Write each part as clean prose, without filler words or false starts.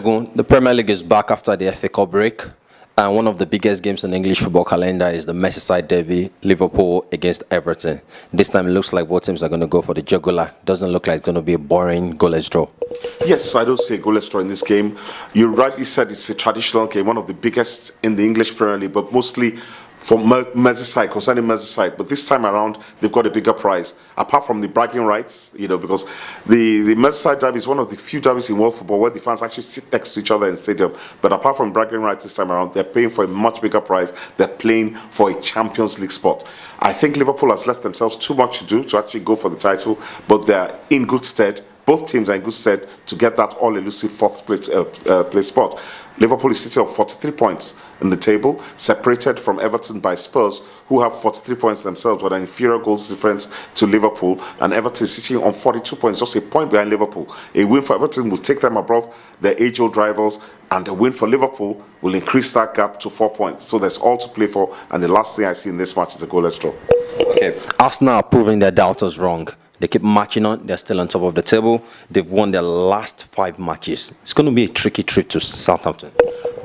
The Premier League is back after the FA Cup break, and one of the biggest games in the English football calendar is the Merseyside derby, Liverpool against Everton. This time it looks like both teams are going to go for the jugular. Doesn't look like it's going to be a boring goalless draw. Yes, I don't see a goalless draw in this game. You rightly said it's a traditional game, one of the biggest in the English Premier League, but mostly for Merseyside, concerning Merseyside. But this time around, they've got a bigger prize. Apart from the bragging rights, because the Merseyside derby is one of the few derbies in world football where the fans actually sit next to each other in the stadium. But apart from bragging rights this time around, they're paying for a much bigger prize. They're playing for a Champions League spot. I think Liverpool has left themselves too much to do to actually go for the title, but they're in good stead. Both teams are in good stead to get that all-elusive fourth place spot. Liverpool is sitting on 43 points in the table, separated from Everton by Spurs, who have 43 points themselves, with an inferior goals difference to Liverpool. And Everton is sitting on 42 points, just a point behind Liverpool. A win for Everton will take them above their age-old rivals, and a win for Liverpool will increase that gap to 4 points. So there's all to play for, and the last thing I see in this match is a goalless draw. Okay, Arsenal are proving their doubters wrong. They keep marching on. They're still on top of the table. They've won their last 5 matches. It's going to be a tricky trip to Southampton.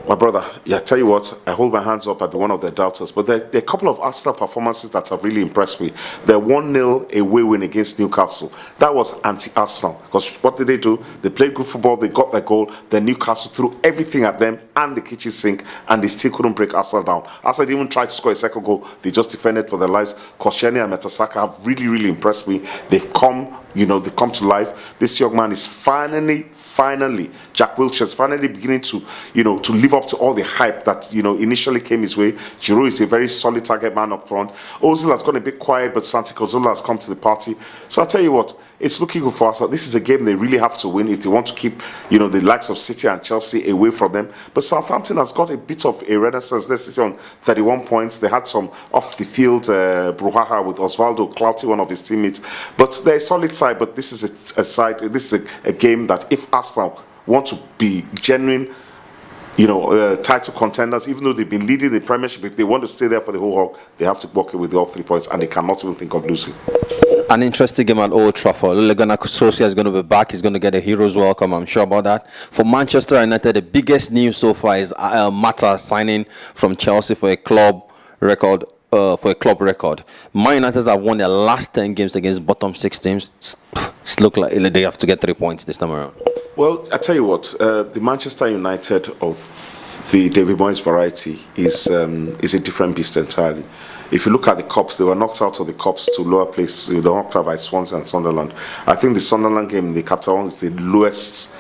My brother, tell you what, I hold my hands up at one of their doubters. But there are a couple of Arsenal performances that have really impressed me. Their 1-0 away win against Newcastle. That was anti-Arsenal. Because what did they do? They played good football, they got their goal, then Newcastle threw everything at them and the kitchen sink, and they still couldn't break Arsenal down. Arsenal didn't even try to score a second goal. They just defended for their lives. Koscielny and Mertesacker have really, really impressed me. They've come to life. This young man is finally, Jack Wilshere's finally beginning to live up to all the hype that, initially came his way. Giroud is a very solid target man up front. Ozil has gone a bit quiet, but Santi Cazorla has come to the party. So I'll tell you what, it's looking good for us. This is a game they really have to win if they want to keep, the likes of City and Chelsea away from them. But Southampton has got a bit of a renaissance. They're sitting on 31 points. They had some off-the-field brouhaha with Osvaldo clouting one of his teammates. But they're a solid side, but this is a game that if Arsenal want to be genuine, title contenders, even though they've been leading the Premiership, if they want to stay there for the whole hog, they have to walk away with all 3 points, and they cannot even think of losing. An interesting game at Old Trafford. Ole Gunnar Solskjaer is going to be back. He's going to get a hero's welcome, I'm sure about that. For Manchester United, the biggest news so far is Mata signing from Chelsea for a club record. Man United have won their last 10 games against bottom 6 teams. It looks like they have to get 3 points this time around. Well, I tell you what, the Manchester United of the David Moyes variety is a different beast entirely. If you look at the Cups, they were knocked out of the Cups to lower place. They were knocked out by Swansea and Sunderland. I think the Sunderland game, the Capital One, is the lowest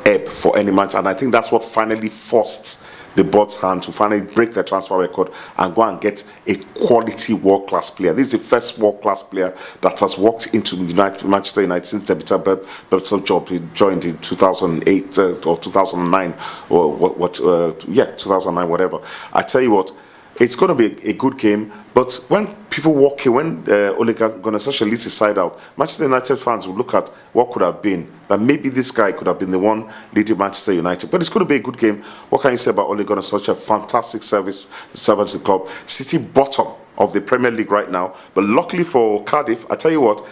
ebb for any match, and I think that's what finally forced the board's hand to finally break their transfer record and go and get a quality world-class player. This is the first world-class player that has walked into Manchester United since David Bergson job. He joined in 2008 or 2009 or 2009, whatever. I tell you what, it's going to be a good game, but when people walk in, when Ole Gunnar Solskjaer leads his side out, Manchester United fans will look at what could have been. That maybe this guy could have been the one leading Manchester United. But it's going to be a good game. What can you say about Ole Gunnar Solskjaer? Fantastic service to the club. City bottom of the Premier League right now. But luckily for Cardiff, I tell you what,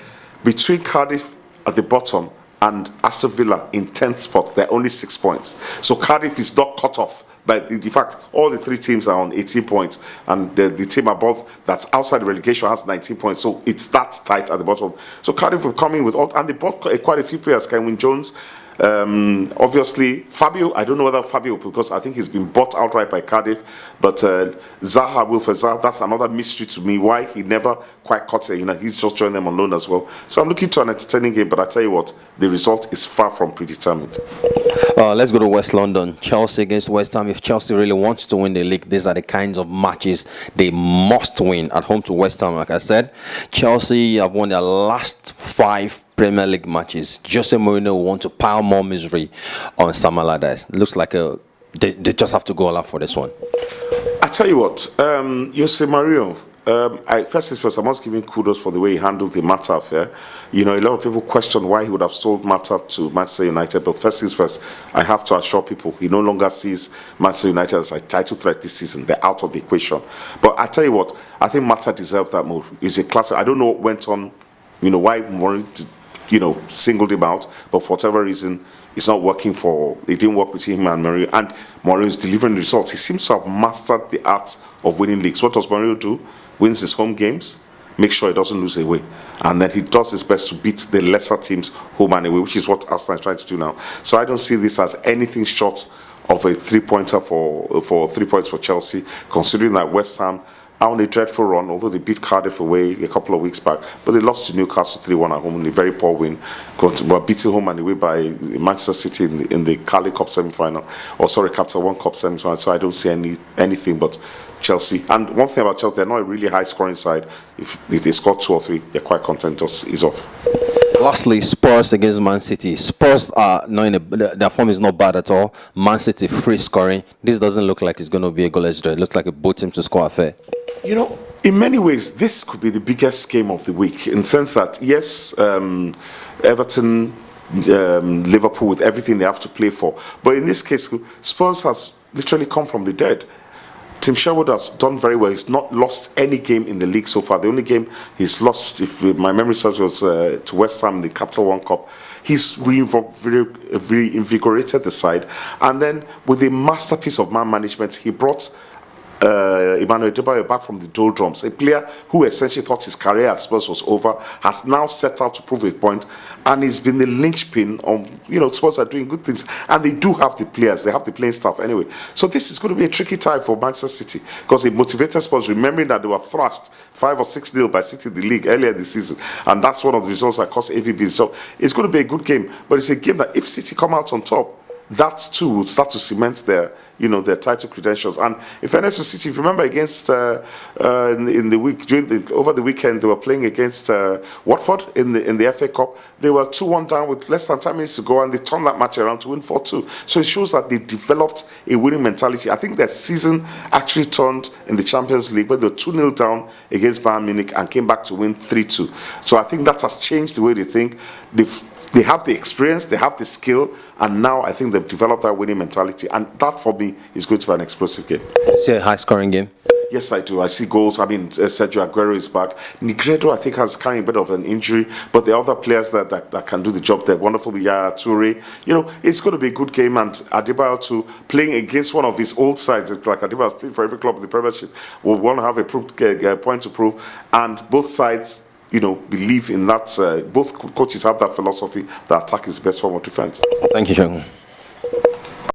between Cardiff at the bottom and Aston Villa in 10th spot, they're only 6 points. So Cardiff is not cut off. But in fact, all the 3 teams are on 18 points, and the team above that's outside the relegation has 19 points. So it's that tight at the bottom. So Cardiff will come in with all, and they bought quite a few players. Kevin Jones, obviously Fabio. I don't know whether Fabio, because I think he's been bought outright by Cardiff. But Zaha, Wilfred Zaha, that's another mystery to me. Why he never quite caught it. He's just joined them on loan as well. So I'm looking to an entertaining game. But I tell you what, the result is far from predetermined. Let's go to West London. Chelsea against West Ham. If Chelsea really wants to win the league, these are the kinds of matches they must win at home to West Ham. Like I said, Chelsea have won their last 5 Premier League matches. Jose Mourinho will want to pile more misery on Sam Allardyce. Looks like they just have to go all out for this one. I tell you what, Jose Mourinho, first, I must give him kudos for the way he handled the Mata affair. A lot of people question why he would have sold Mata to Manchester United, but first things first, I have to assure people he no longer sees Manchester United as a title threat this season. They're out of the equation. But I tell you what, I think Mata deserved that move. It's a classic. I don't know what went on, why Mourinho singled him out, but for whatever reason, it's not working it didn't work with him and Mourinho. And Mourinho is delivering results. He seems to have mastered the art of winning leagues. What does Mourinho do? Wins his home games, make sure he doesn't lose away. And then he does his best to beat the lesser teams home and away, which is what Arsenal is trying to do now. So I don't see this as anything short of a three-pointer for 3 points for Chelsea, considering that West Ham are on a dreadful run, although they beat Cardiff away a couple of weeks back, but they lost to Newcastle 3-1 at home in a very poor win, but beaten home and away by Manchester City in the Carling Cup semi-final, Capital One Cup semi-final. So I don't see anything but Chelsea. And one thing about Chelsea, they're not a really high-scoring side. If they score 2 or 3, they're quite content, just ease off. Lastly, Spurs against Man City. Spurs are their form is not bad at all. Man City free scoring. This doesn't look like it's going to be a goalless draw. It looks like a both teams to score affair. In many ways, this could be the biggest game of the week, in the sense that, yes, Everton, Liverpool, with everything they have to play for. But in this case, Spurs has literally come from the dead. Tim Sherwood has done very well. He's not lost any game in the league so far. The only game he's lost, if my memory serves, was to West Ham in the Capital One Cup. He's reinvigorated the side. And then with a masterpiece of man management, he brought Emmanuel Adebayo back from the doldrums. A player who essentially thought his career at Spurs was over has now set out to prove a point, and he's been the linchpin on, Spurs are doing good things, and they do have the players, they have the playing staff anyway. So this is going to be a tricky tie for Manchester City, because it motivated Spurs, remembering that they were thrashed 5 or 6-0 by City in the league earlier this season, and that's one of the results that cost AVB. So it's going to be a good game, but it's a game that if City come out on top, that too will start to cement their title credentials. And in fairness to City, if you remember against in the week over the weekend, they were playing against Watford in the FA Cup. They were 2-1 down with less than 10 minutes to go, and they turned that match around to win 4-2. So it shows that they developed a winning mentality. I think their season actually turned in the Champions League, where they were 2-0 down against Bayern Munich and came back to win 3-2. So I think that has changed the way they think. They have the experience, they have the skill, and now I think they've developed that winning mentality. And that, for me, is going to be an explosive game. See a high-scoring game? Yes, I do. I see goals. Sergio Aguero is back. Negredo, I think, has carrying a bit of an injury, but the other players that can do the job, they're wonderful. Yaya Toure. It's going to be a good game, and Adebayo too, playing against one of his old sides, like Adebayo's playing for every club in the Premiership, will want to have a point to prove, and both sides believe in that. Both coaches have that philosophy that attack is the best form of defense. Thank you, Segun.